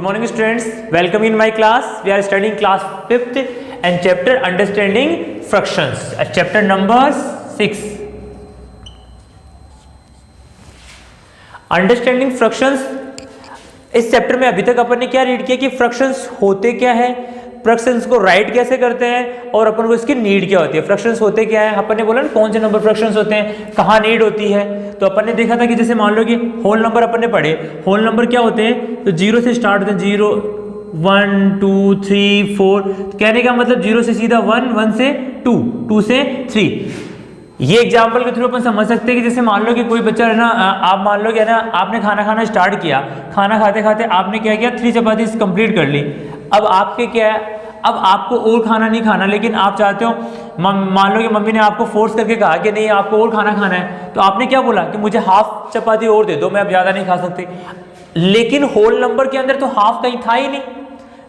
Good morning students, welcome in my class. We are studying class 5th and chapter understanding fractions. Chapter number 6. Understanding fractions. इस chapter में अभी तक अपन ने क्या read किया कि फ्रैक्शंस होते क्या है, फ्रैक्शंस को राइट कैसे करते हैं और अपन को इसकी नीड क्या होती है। फ्रैक्शंस होते क्या है, अपन ने बोला ना कौन से नंबर फ्रैक्शंस होते हैं, कहाँ नीड होती है। तो अपन ने देखा था कि जैसे मान लो कि होल नंबर अपन ने पढ़े, होल नंबर क्या होते हैं, तो 0 से स्टार्ट होते हैं, 0 1 2 3 4। कहने का मतलब 0 से सीधा 1, 1 से 2, 2 से 3। ये एग्जाम्पल के थ्रू अपन समझ सकते हैं कि जैसे मान लो कि कोई बच्चा है ना, आप मान लो कि है ना, आपने खाना खाना स्टार्ट किया, खाना खाते खाते आपने क्या किया, 3 चपाती कंप्लीट कर ली। अब आपके क्या है, अब आपको और खाना नहीं खाना, लेकिन आप चाहते हो, मान लो कि मम्मी ने आपको फोर्स करके कहा कि नहीं आपको और खाना खाना है, तो आपने क्या बोला कि मुझे हाफ चपाती और दे दो, मैं अब ज़्यादा नहीं खा सकती। लेकिन होल नंबर के अंदर तो हाफ कहीं था ही नहीं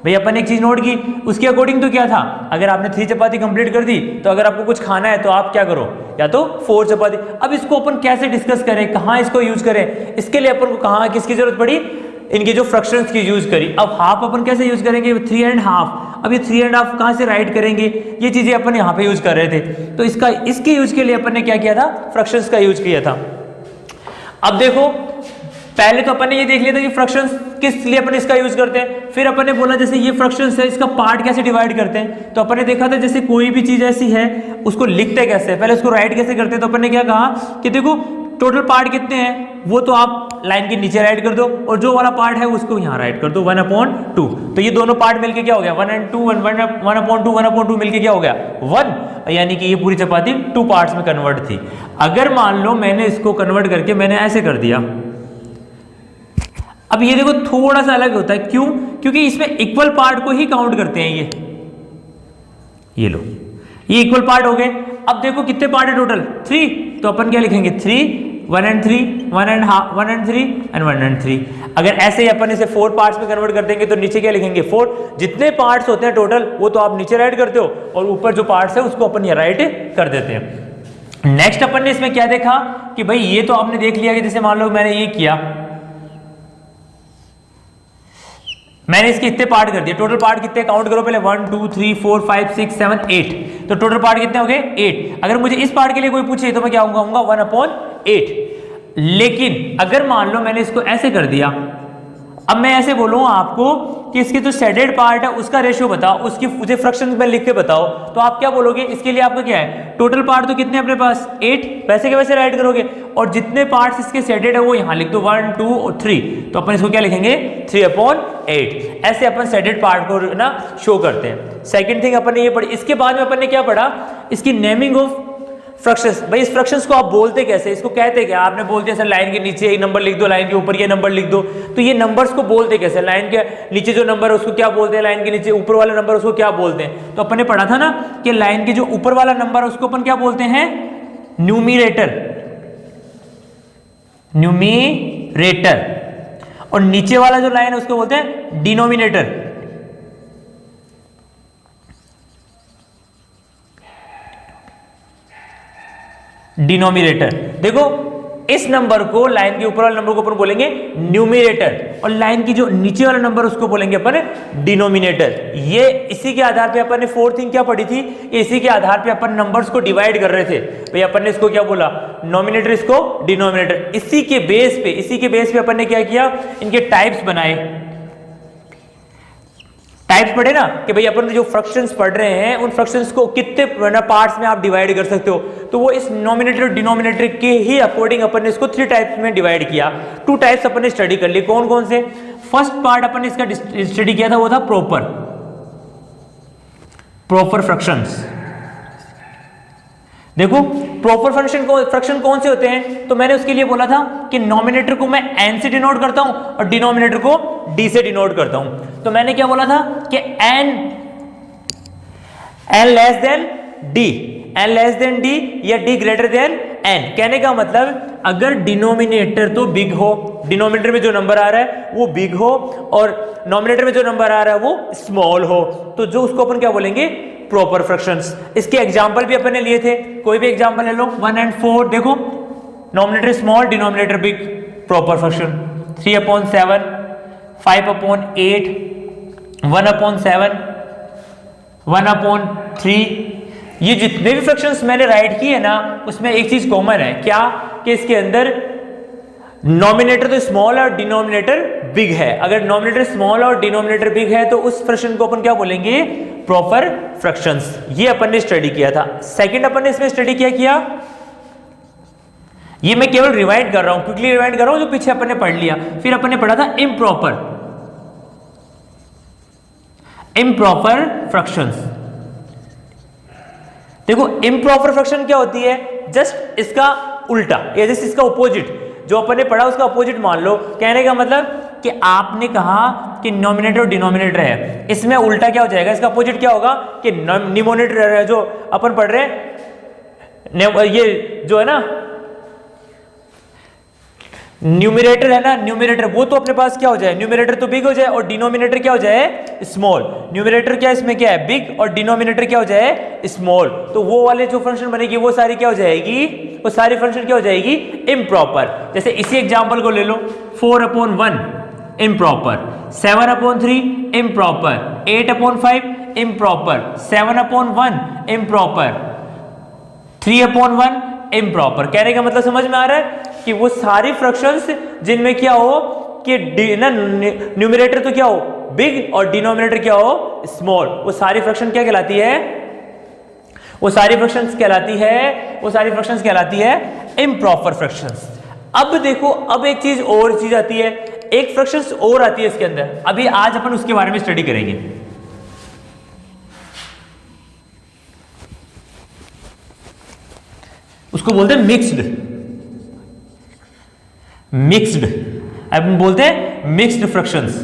भाई। अपन एक चीज नोट की, उसके अकॉर्डिंग तो क्या था, अगर आपने 3 चपाती कंप्लीट कर दी तो अगर आपको कुछ खाना है तो आप क्या करो, या तो 4 चपाती। अब इसको अपन कैसे डिस्कस करें, कहाँ इसको यूज करें, इसके लिए अपन को कहाँ किसकी जरूरत पड़ी, इनकी जो फ्रैक्शंस की यूज करी। अब हाफ अपन कैसे यूज करेंगे, 3 एंड हाफ। अब ये 3 एंड हाफ कहाँ से राइट करेंगे, ये चीजें अपन यहाँ पे यूज कर रहे थे। तो इसके यूज के लिए अपन ने क्या किया था, फ्रैक्शंस का यूज किया था। अब देखो, पहले तो अपन ने ये देख लिया था कि फ्रैक्शंस किस लिए अपन इसका यूज करते हैं। फिर अपन ने बोला जैसे ये फ्रैक्शंस है, इसका पार्ट कैसे डिवाइड करते हैं। तो अपन ने देखा था जैसे कोई भी चीज ऐसी है उसको लिखते कैसे, पहले उसको राइट कैसे करते हैं। तो अपन ने क्या कहा कि देखो टोटल पार्ट कितने हैं, वो तो आप लाइन के नीचे राइट कर दो, और जो वाला पार्ट है उसको यहाँ राइट कर दो 1/2। तो ये दोनों पार्ट मिलके क्या हो गया, 1 and 2, 1/2 मिलके क्या हो गया 1, यानी कि ये पूरी चपाती 2 पार्ट्स में कन्वर्ट थी। अगर मान लो मैंने इसको कन्वर्ट करके मैंने ऐसे कर दिया, अब ये देखो थोड़ा सा अलग होता है, क्यों, क्योंकि इसमें इक्वल पार्ट को ही काउंट करते हैं। ये लो, ये इक्वल पार्ट हो गए। अब देखो कितने पार्ट है टोटल, 3। तो अपन क्या लिखेंगे, 3, 1 and 3, 1 and half, 1 and 3 and 1 and 3। अगर ऐसे ही अपन इसे 4 पार्ट्स में कन्वर्ट कर देंगे तो नीचे क्या लिखेंगे 4। जितने पार्ट्स होते हैं टोटल वो तो आप नीचे राइट करते हो, और ऊपर जो पार्ट्स है उसको अपन ये राइट कर देते हैं। नेक्स्ट अपन ने इसमें क्या देखा कि भाई ये तो आपने देख लिया कि जैसे मान लो मैंने ये किया, मैंने इसके इतने पार्ट कर दिए। टोटल पार्ट कितने काउंट करो पहले, 1 2 3 4 5 6 7 8। तो टोटल पार्ट कितने हो गए 8। अगर मुझे इस पार्ट के लिए कोई पूछे तो मैं क्या कहूंगा 1/8। लेकिन अगर मान लो मैंने इसको ऐसे कर दिया, अब मैं ऐसे बोलूँ आपको कि इसके जो शेडेड पार्ट है उसका रेशियो बताओ, उसकी मुझे फ्रैक्शन में लिख के बताओ, तो आप क्या बोलोगे, इसके लिए आपका क्या है, टोटल पार्ट तो कितने अपने पास 8, वैसे के वैसे राइट करोगे, और जितने पार्ट्स इसके शेडेड है वो यहाँ लिख दो 1 2 और 3। तो अपन इसको क्या लिखेंगे 3/8। ऐसे अपन शेडेड पार्ट को ना शो करते हैं। सेकेंड थिंग अपन ने ये पढ़ी, इसके बाद में अपन ने क्या पढ़ा, इसकी नेमिंग ऑफ फ्रैक्शंस। भाई इस फ्रैक्शंस को आप बोलते कैसे, इसको कहते क्या, आपने बोल दिया सर लाइन के नीचे एक नंबर लिख दो, लाइन के ऊपर ये नंबर लिख दो। तो ये नंबर्स को बोलते कैसे, लाइन के नीचे जो नंबर है उसको क्या बोलते हैं, लाइन के नीचे ऊपर वाला नंबर उसको क्या बोलते हैं। तो अपन ने पढ़ा था ना कि लाइन के जो ऊपर वाला नंबर है उसको अपन क्या बोलते हैं, न्यूमरेटर, न्यूमरेटर, और नीचे वाला जो लाइन है उसको बोलते हैं डिनोमिनेटर। डिनोमिनेटर, देखो इस नंबर को, लाइन के ऊपर वाले नंबर को अपन बोलेंगे न्यूमरेटर, और लाइन की जो नीचे वाला नंबर उसको बोलेंगे अपन डिनोमिनेटर। ये इसी के आधार पे अपन ने फोर्थ थिंग क्या पढ़ी थी, इसी के आधार पे अपन नंबर्स को डिवाइड कर रहे थे। भाई अपन ने इसको क्या बोला, नोमिनेटर, इसको डिनोमिनेटर। इसी के बेस पे अपन ने क्या किया, इनके टाइप्स बनाए। टाइप्स पढ़े ना कि भाई अपन जो फ्रैक्शंस पढ़ रहे हैं उन फ्रैक्शंस को कितने पार्ट्स में आप डिवाइड कर सकते हो। तो वो इस नोमिनेटर और डिनोमिनेटर के ही अकॉर्डिंग अपन ने इसको 3 टाइप्स में डिवाइड किया। 2 टाइप्स अपन ने स्टडी कर ली, कौन कौन से। फर्स्ट पार्ट अपन ने इसका स्टडी किया था वो था प्रॉपर फ्रैक्शंस। देखो प्रॉपर फ्रैक्शन कौन से होते हैं, तो मैंने उसके लिए बोला था कि नोमिनेटर को मैं n से डिनोट करता हूं और डिनोमिनेटर को d से डिनोट करता हूं। तो मैंने क्या बोला था कि n लेस देन d या d ग्रेटर देन n। कहने का मतलब अगर डिनोमिनेटर तो बिग हो, डिनोमिनेटर में जो नंबर आ रहा है वो बिग हो, और नोमिनेटर में जो नंबर आ रहा है वो स्मॉल हो, तो जो उसको अपन क्या बोलेंगे, प्रॉपर फ्रैक्शंस। इसके एग्जांपल भी अपन ने लिए थे, कोई भी एग्जांपल ले लो, 1 and 4। देखो nominator small, denominator big, proper fraction. 3/7, 5/8, 1/7, 1/3। ये जितने भी फ्रैक्शंस मैंने राइट किए ना उसमें एक चीज कॉमन है, क्या कि इसके अंदर नॉमिनेटर तो स्मॉल और डिनोमिनेटर बिग है। अगर नॉमिनेटर स्मॉल और डिनोमिनेटर बिग है तो उस फ्रैक्शन को अपन क्या बोलेंगे, प्रॉपर फ्रैक्शंस। ये अपन ने स्टडी किया था। सेकंड अपन ने इसमें स्टडी क्या किया, ये मैं केवल रिवाइंड कर रहा हूं, क्विकली रिवाइंड कर रहा हूं जो पीछे अपन ने पढ़ लिया। फिर अपन ने पढ़ा था इम्प्रॉपर फ्रैक्शंस। देखो इम्प्रॉपर फ्रैक्शन क्या होती है, जस्ट इसका उल्टा या जस्ट इसका ऑपोजिट, जो अपन ने पढ़ा उसका ऑपोजिट मान लो। कहने का मतलब कि आपने कहा कि नॉमिनेटर और डिनोमिनेटर है, इसमें उल्टा क्या हो जाएगा, इसका ऑपोजिट क्या होगा कि न्यूमरेटर है, जो अपन पढ़ रहे हैं ये जो है ना न्यूमरेटर है ना, न्यूमरेटर वो तो अपने पास क्या हो जाए, न्यूमरेटर तो बिग हो जाए और डिनोमिनेटर क्या हो जाए, स्मॉल। न्यूमरेटर क्या इसमें क्या है, बिग, और डिनोमिनेटर क्या हो जाए, स्मॉल। तो वो वाले जो फंक्शन बनेगी वो सारी क्या हो जाएगी, वो सारी फंक्शन क्या हो जाएगी, इम्प्रॉपर। जैसे इसी एग्जांपल को ले लो, 4/1 improper, 7/3 improper, 8/5 improper, 7/1 improper, 3/1 improper. कहने का मतलब समझ में आ रहा है कि वो सारी फ्रैक्शंस जिनमें क्या हो कि न्यूमरेटर तो क्या हो बिग और डिनोमिनेटर क्या हो स्मॉल, वो सारी फ्रैक्शन क्या कहलाती है, वो सारी फ्रैक्शंस कहलाती है इम्प्रॉपर फ्रैक्शंस। अब देखो, अब एक चीज आती है, एक फ्रैक्शंस और आती है इसके अंदर। अभी आज अपन उसके बारे में स्टडी करेंगे। उसको बोलते हैं मिक्स्ड, अपन बोलते हैं मिक्स्ड फ्रैक्शंस।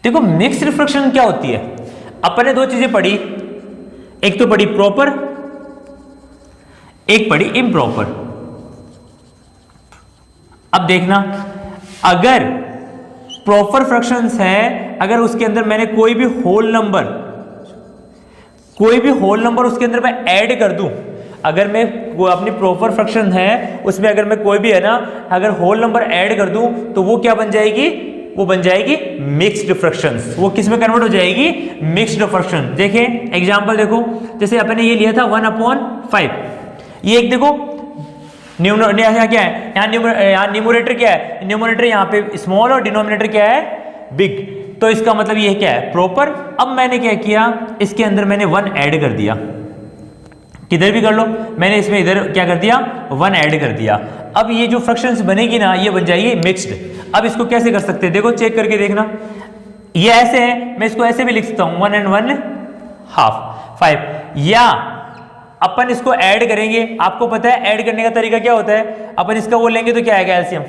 देखो मिक्स्ड फ्रैक्शन क्या होती है, अपन ने दो चीजें पढ़ी, एक तो पढ़ी प्रॉपर, एक पढ़ी इम्प्रॉपर। अब देखना, अगर प्रॉपर फ्रैक्शंस है, अगर उसके अंदर मैंने कोई भी होल नंबर उसके अंदर मैं ऐड कर दूं, अगर मैं अपनी प्रॉपर फ्रैक्शन है उसमें अगर मैं कोई भी है ना अगर होल नंबर ऐड कर दूं तो वो क्या बन जाएगी, वो बन जाएगी मिक्स्ड फ्रैक्शंस। वो किस में कन्वर्ट हो जाएगी, मिक्स्ड फ्रैक्शन। देखिए एग्जांपल देखो, जैसे अपन ने ये लिया था 1/5, ये एक देखो यहाँ क्या है, यहाँ न्यूमरेटर क्या है, न्यूमरेटर यहाँ पे स्मॉल और डिनोमिनेटर क्या है, बिग। तो इसका मतलब ये क्या है, प्रॉपर। अब मैंने क्या किया, इसके अंदर मैंने 1 ऐड कर दिया, किधर भी कर लो, मैंने इसमें इधर क्या कर दिया, 1 ऐड कर दिया। अब ये जो फ्रैक्शंस बनेगी ना ये बन जाएगी मिक्स्ड। अब इसको कैसे कर सकते हैं, देखो चेक करके देखना, ये ऐसे है, मैं इसको ऐसे भी लिख सकता हूं 1 and 1/2 5, या अपन इसको ऐड करेंगे। आपको पता है ऐड करने का तरीका क्या होता है, अपन इसका वो लेंगे तो क्या आएगा एलसीएम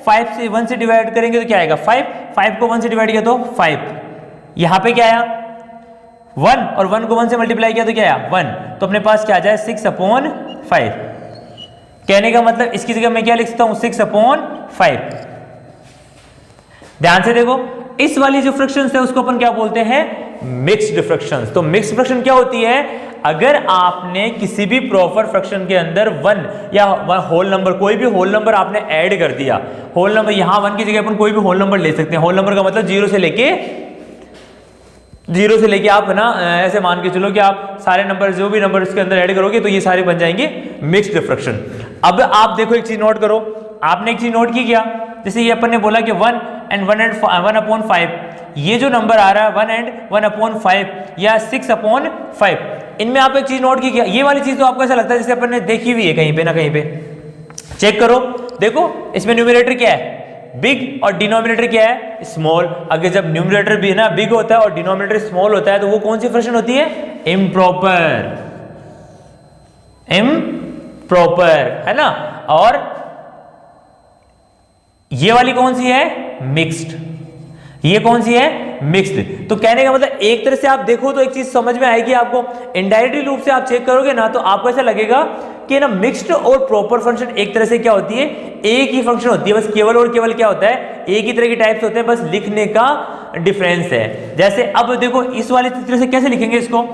5 से 1 से डिवाइड करेंगे तो क्या आएगा 5 को 1 से डिवाइड किया तो 5, यहां पे क्या आया 1 और 1 को 1 से मल्टीप्लाई किया तो क्या आया 1, तो अपने पास क्या आ जाए 6/5। कहने का मतलब इसकी जगह मैं क्या लिख सकता हूं 6/5। ध्यान से देखो, इस वाली जो फ्रैक्शंस है उसको अपन क्या बोलते हैं, मिक्स्ड फ्रैक्शंस। तो मिक्स्ड फ्रैक्शन क्या होती है, अगर आपने किसी भी प्रॉपर फ्रैक्शन के अंदर 1 या होल नंबर, कोई भी होल नंबर आपने ऐड कर दिया, होल नंबर यहां 1 की जगह अपन कोई भी होल नंबर ले सकते हैं। होल नंबर का मतलब 0 से लेके आप ना ऐसे मान के चलो कि आप सारे नंबर जो भी नंबर इसके अंदर ऐड करोगे तो ये सारे बन जाएंगे मिक्स्ड फ्रैक्शन। अब आप देखो एक चीज नोट करो, आपने एक चीज नोट की क्या, जैसे ये अपन ने बोला कि 1 and 1/5, ये जो नंबर आ रहा है 1 and 1/5 या 6/5, इनमें आप एक चीज नोट की क्या, ये वाली चीज तो आपको ऐसा लगता है जैसे अपन ने देखी हुई है कहीं पे ना कहीं पे। चेक करो, देखो इसमें न्यूमरेटर क्या है, बिग, और डिनोमिनेटर क्या है, स्मॉल। अगर जब न्यूमरेटर भी है ना बिग होता है और डिनोमिनेटर स्मॉल होता है तो वो कौन सी फ्रैक्शन होती है, इम्प्रॉपर है ना। और ये वाली कौन सी है, मिक्स्ड। ये कौन सी है, मिक्स्ड। तो कहने का मतलब एक तरह से आप देखो तो एक चीज समझ में आएगी आपको, इनडायरेक्टली रूप से आप चेक करोगे ना तो आपको ऐसा लगेगा कि ना मिक्स्ड और प्रॉपर फंक्शन एक तरह से क्या होती है, एक ही फंक्शन होती है, बस केवल और केवल क्या होता है, एक ही तरह के टाइप्स होते हैं, बस लिखने का डिफरेंस है। जैसे अब देखो इस वाले तरह से कैसे लिखेंगे इसको,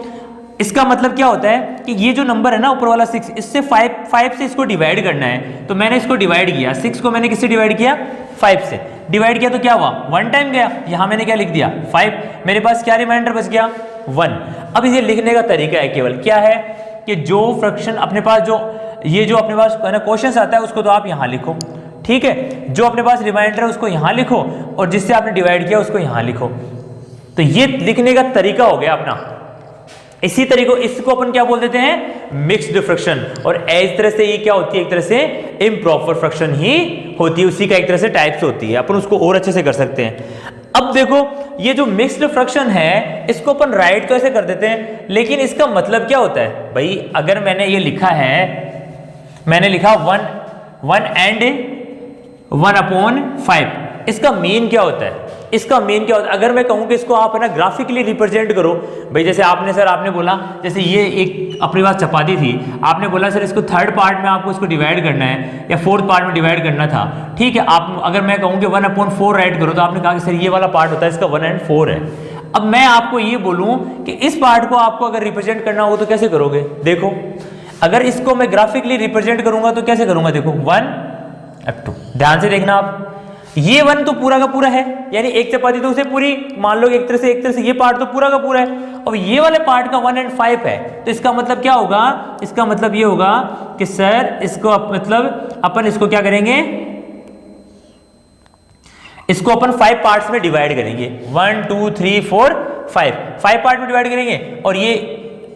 इसका मतलब क्या होता है कि ये जो नंबर है ना ऊपर वाला 6, इससे 5 से इसको डिवाइड करना है, तो मैंने इसको डिवाइड किया, 6 को मैंने किससे डिवाइड किया, 5 से डिवाइड किया तो क्या हुआ 1 टाइम गया, यहां मैंने क्या लिख दिया 5, मेरे पास क्या रिमाइंडर बच गया 1। अब इसे लिखने का तरीका है केवल क्या है कि जो फ्रैक्शन अपने पास जो अपने पास क्वेश्चन आता है उसको तो आप यहां लिखो, ठीक है, जो अपने पास रिमाइंडर है उसको यहां लिखो और जिससे आपने डिवाइड किया उसको यहां लिखो। तो ये लिखने का तरीका हो गया अपना। इसी तरीके इसको अपन क्या बोल देते हैं मिक्स्ड फ्रैक्शन। और इस तरह से ये क्या होती है, एक तरह से इम्प्रॉपर फ्रैक्शन ही होती है, उसी का एक तरह से टाइप्स होती है, अपन उसको और अच्छे से कर सकते हैं। अब देखो ये जो मिक्स्ड फ्रैक्शन है इसको अपन राइट कैसे कर देते हैं, लेकिन इसका मतलब क्या होता है भाई, अगर मैंने ये लिखा है, मैंने लिखा 1 एंड 1/5, इसका मीन क्या होता है, इसका मीन क्या होता है, अगर मैं कहूं कि इसको आप है ना ग्राफिकली रिप्रेजेंट करो भाई, जैसे आपने बोला जैसे ये एक अपने पास चपाती थी, आपने बोला सर इसको 3rd पार्ट में आपको इसको डिवाइड करना है या 4th पार्ट में डिवाइड करना था, ठीक है। आप अगर मैं कहूं कि 1/4 राइट करो तो आपने कहा कि सर ये वाला पार्ट होता है इसका 1 and 4 है। अब मैं आपको ये बोलूं कि इस पार्ट को आपको अगर रिप्रेजेंट करना हो तो कैसे करोगे, देखो अगर इसको मैं ग्राफिकली रिप्रेजेंट करूंगा तो कैसे करूंगा, देखो 1/2, ध्यान से देखना आप, ये 1 तो पूरा का पूरा है, यानी एक चपाती तो उसे पूरी मान लो एक तरह से ये पार्ट तो पूरा का पूरा है, और ये वाले पार्ट का 1 and 5 है, तो इसका मतलब क्या होगा, इसका मतलब ये होगा कि सर इसको मतलब अपन इसको क्या करेंगे, इसको अपन 5 पार्ट्स में डिवाइड करेंगे, 1 2 3 4 5 पार्ट में डिवाइड करेंगे, और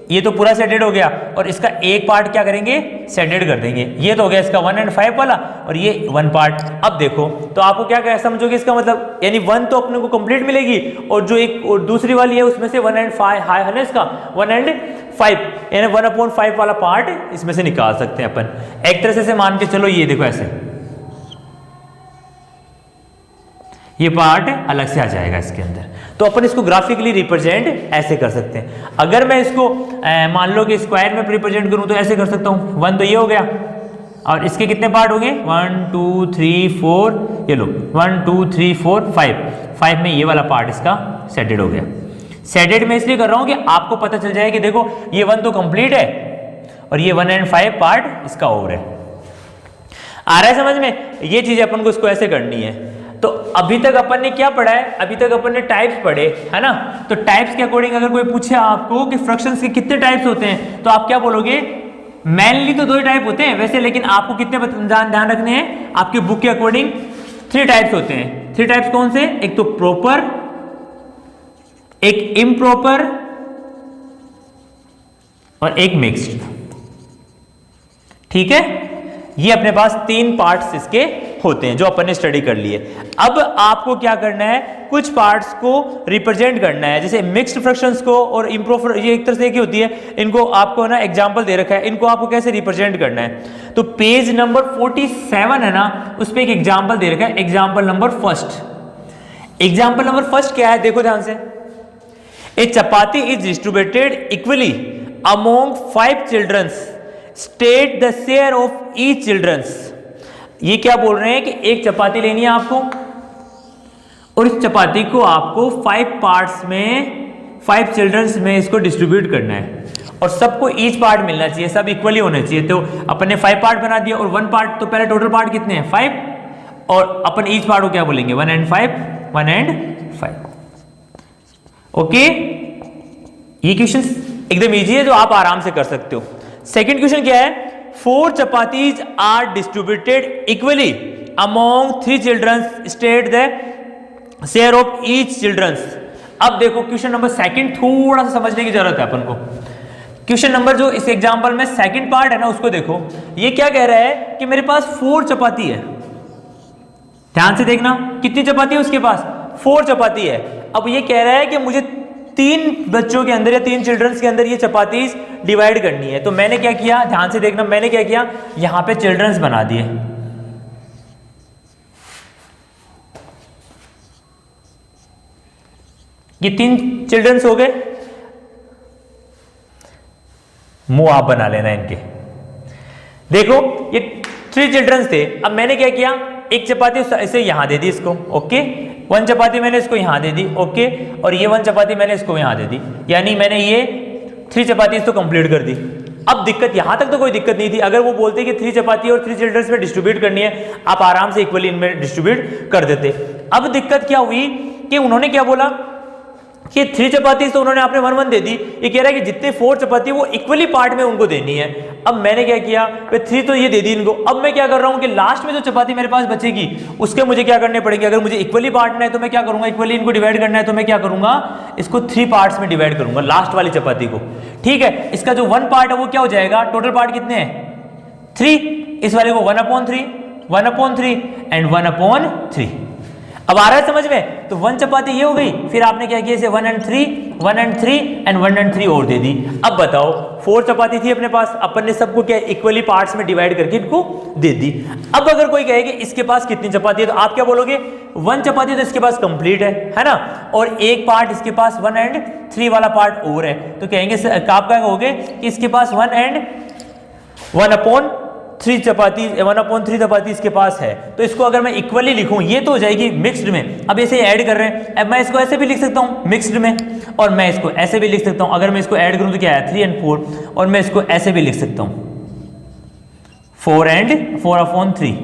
ये तो पूरा सेटेड हो गया, और इसका एक पार्ट क्या करेंगे सेटेड कर देंगे, ये तो हो गया इसका 1 and 5 वाला, और ये 1 पार्ट। अब देखो तो आपको क्या समझोगे इसका मतलब, यानी 1 तो अपने को कंप्लीट मिलेगी, और जो एक और दूसरी वाली है उसमें से 1 and 5 है ना, इसका 1 and 5 यानी 1/5 वाला पार्ट इसमें से निकाल सकते हैं अपन, एक तरह से मान के चलो, ये देखो ऐसे ये पार्ट अलग से आ जाएगा इसके अंदर, तो अपन इसको ग्राफिकली रिप्रेजेंट ऐसे कर सकते हैं। अगर मैं इसको मान लो कि स्क्वायर में रिप्रेजेंट करूं तो ऐसे कर सकता हूं, 1 तो ये हो गया, और इसके कितने पार्ट हो गए 1 2 3 4, ये लो 1 2 3 4 5 में ये वाला पार्ट इसका सेटेड हो गया। सेटेड में इसलिए कर रहा हूं कि आपको पता चल जाए कि देखो ये 1 तो कंप्लीट है और ये 1 and 5 पार्ट इसका और है। आ रहा है समझ में, ये चीज अपन को इसको ऐसे करनी है। तो अभी तक अपन ने क्या पढ़ा है, अभी तक अपन ने टाइप्स पढ़े है ना, तो टाइप्स के अकॉर्डिंग अगर कोई पूछे आपको कि फ्रैक्शंस के कितने टाइप्स होते हैं तो आप क्या बोलोगे, मेनली तो 2 टाइप होते हैं वैसे, लेकिन आपको कितने ध्यान रखने हैं, आपकी बुक के अकॉर्डिंग 3 टाइप्स होते हैं। 3 टाइप्स कौन से, एक तो प्रॉपर, एक इम्प्रॉपर और एक मिक्स्ड, ठीक है। ये अपने पास 3 पार्ट्स इसके होते हैं जो अपन ने स्टडी कर लिए। अब आपको क्या करना है, कुछ पार्ट्स को रिप्रेजेंट करना है, जैसे मिक्स्ड फ्रैक्शंस को और इम्प्रॉपर, ये एक तरह से की होती है, इनको आपको ना एग्जांपल दे रखा है, इनको आपको कैसे रिप्रेजेंट करना है। तो पेज नंबर 47 है ना, उस पर एक एग्जाम्पल दे रखा है, example number first. Example number first क्या है, देखो ध्यान से, a chapati is distributed equally among 5 childrens, state the share of each childrens. ये क्या बोल रहे हैं कि एक चपाती लेनी है आपको, और इस चपाती को आपको 5 पार्ट्स में 5 चिल्ड्रंस में इसको डिस्ट्रीब्यूट करना है, और सबको ईच पार्ट मिलना चाहिए, सब इक्वली होने चाहिए। तो अपन ने 5 पार्ट बना दिया, और 1 पार्ट, तो पहले टोटल पार्ट कितने हैं 5, और अपन ईच पार्ट को क्या बोलेंगे 1 and 5। ओके, ये क्वेश्चन एकदम इजी है जो आप आराम से कर सकते हो। सेकंड क्वेश्चन क्या है, 4 chapatis are distributed equally among 3 childrens, state the share of each childrens. अब देखो क्वेश्चन नंबर सेकंड थोड़ा सा समझने की जरूरत है अपन को। क्वेश्चन नंबर जो इस एग्जांपल में सेकंड पार्ट है ना, उसको देखो, ये क्या कह रहा है कि मेरे पास 4 चपाती है, ध्यान से देखना, कितनी चपाती है उसके पास 4 चपाती है। अब ये कह रहा है कि मुझे 3 बच्चों के अंदर या 3 चिल्ड्रंस के अंदर ये चपाती डिवाइड करनी है। तो मैंने क्या किया, ध्यान से देखना, मैंने क्या किया, यहां पे चिल्ड्रंस बना दिए, ये 3 चिल्ड्रंस हो गए, मुंह आप बना लेना इनके। देखो ये 3 चिल्ड्रंस थे, अब मैंने क्या किया, एक चपाती इसे यहां दे दी इसको, ओके, 1 चपाती मैंने इसको यहां दे दी, ओके, और ये 1 चपाती मैंने इसको यहां दे दी, यानी मैंने ये 3 चपाती तो कंप्लीट कर दी। अब दिक्कत यहां तक तो कोई दिक्कत नहीं थी, अगर वो बोलते कि 3 चपाती और 3 चिल्ड्रंस में डिस्ट्रीब्यूट करनी है, आप आराम से इक्वली इनमें डिस्ट्रीब्यूट कर देते। अब दिक्कत क्या हुई कि उन्होंने क्या बोला कि 3 चपाती तो उन्होंने आपने 1 1 दे दी, ये कह रहा है कि जितने 4 चपाती वो इक्वली पार्ट में उनको देनी है। अब मैंने क्या किया, 3 तो ये दे दी इनको, अब मैं क्या कर रहा हूं कि लास्ट में जो चपाती मेरे पास बचेगी उसके मुझे क्या करने पड़ेंगे, अगर मुझे इक्वली बांटना है तो मैं क्या करूंगा, इक्वली इनको डिवाइड करना है तो मैं क्या करूंगा, इसको 3 पार्ट्स में डिवाइड करूंगा लास्ट वाली चपाती को। ठीक है, इसका जो 1 पार्ट है वो क्या हो जाएगा, टोटल पार्ट कितने हैं 3, इस वाले को 1/3 1/3 एंड 1/3। अब आ रहा है समझ में, तो 1 चपाती ये हो गई, फिर आपने क्या किया इसे 1 and 3 1 and 3 एंड 1 and 3 और दे दी। अब बताओ 4 चपाती थी अपने पास, अपन ने सबको क्या इक्वली पार्ट्स में डिवाइड करके इनको दे दी। अब अगर कोई कहे कि इसके पास कितनी चपाती है, तो आप क्या बोलोगे, 1 चपाती तो इसके पास कंप्लीट है ना, और एक पार्ट इसके पास 1 and 3 वाला पार्ट और है, तो कहेंगे आप क्या कहोगे कि इसके पास 1 and 1/3 चपाती 1/3 चपाती इसके पास है। तो इसको अगर मैं इक्वली लिखूं, ये तो हो जाएगी मिक्स्ड में। अब ऐसे ऐड कर रहे हैं, अब मैं इसको ऐसे भी लिख सकता हूं मिक्स्ड में, और मैं इसको ऐसे भी लिख सकता हूं, अगर मैं इसको ऐड करूं तो क्या है 3 and 4, और मैं इसको ऐसे भी लिख सकता हूं 4 and 4/3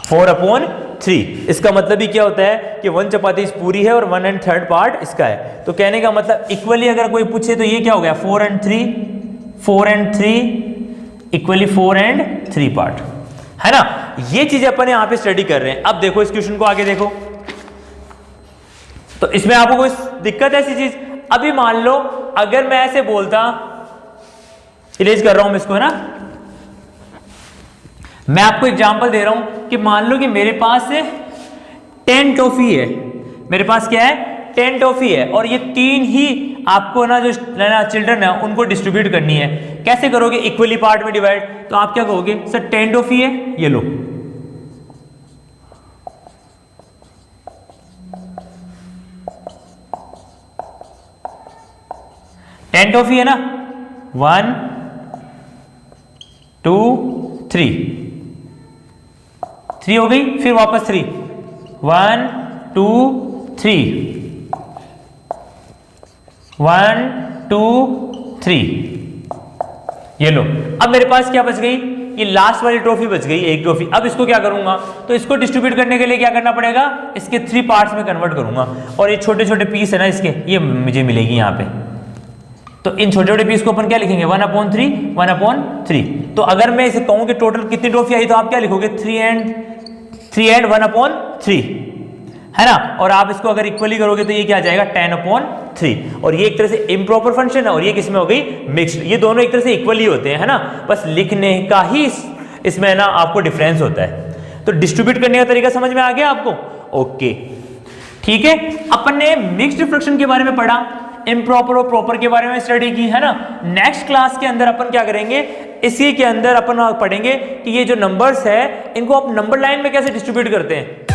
4/3। इसका मतलब ही क्या होता है कि 1 चपाती पूरी है और 1 and 3rd पार्ट इसका है। तो कहने का मतलब इक्वली अगर कोई पूछे तो ये क्या हो गया 4 and 3 इक्वली 4 and 3 पार्ट, है ना। ये चीजें अपन यहां पे स्टडी कर रहे हैं। अब देखो इस क्वेश्चन को आगे देखो, तो इसमें आपको कोई दिक्कत है ऐसी चीज, अभी मान लो अगर मैं ऐसे बोलता, इरेज कर रहा हूं मैं इसको, है ना, मैं आपको एग्जांपल दे रहा हूं कि मान लो कि मेरे पास 10 टॉफी है, मेरे पास क्या है 10 टॉफी है, और ये 3 ही आपको ना जो चिल्ड्रन है उनको डिस्ट्रीब्यूट करनी है। कैसे करोगे, इक्वली पार्ट में डिवाइड, तो आप क्या कहोगे, सर 10 टॉफी है, ये लो, टेन टॉफी है ना, 1 2 3 हो गई, फिर वापस 3 1 2 3 1 2 3, ये लो। अब मेरे पास क्या बच गई, ये लास्ट वाली ट्रॉफी बच गई, एक ट्रॉफी। अब इसको क्या करूंगा, तो इसको डिस्ट्रीब्यूट करने के लिए क्या करना पड़ेगा, इसके 3 पार्ट्स में कन्वर्ट करूंगा, और ये छोटे छोटे पीस है ना इसके, ये मुझे मिलेगी यहाँ पे। तो इन छोटे छोटे पीस को अपन क्या लिखेंगे 1/3 तो अगर मैं इसे कहूं कि टोटल कितनी ट्रॉफी आई, तो आप क्या लिखोगे 3 and 1/3, है ना। और आप इसको अगर इक्वली करोगे तो ये क्या आ जाएगा 10/3, और ये एक तरह से इम्प्रॉपर फंक्शन है, और ये किसमें हो गई मिक्स्ड। ये दोनों एक तरह से इक्वली होते हैं, है ना, बस लिखने का ही इसमें ना आपको डिफरेंस होता है। तो डिस्ट्रीब्यूट करने का तरीका समझ में आ गया आपको, ओके ठीक है। अपन ने मिक्स्ड फ्रैक्शन के बारे में पढ़ा, इम्प्रॉपर और प्रॉपर के बारे में स्टडी की, है ना। नेक्स्ट क्लास के अंदर अपन क्या करेंगे, इसी के अंदर अपन पढ़ेंगे कि ये जो नंबर्स है इनको आप नंबर लाइन में कैसे डिस्ट्रीब्यूट करते हैं।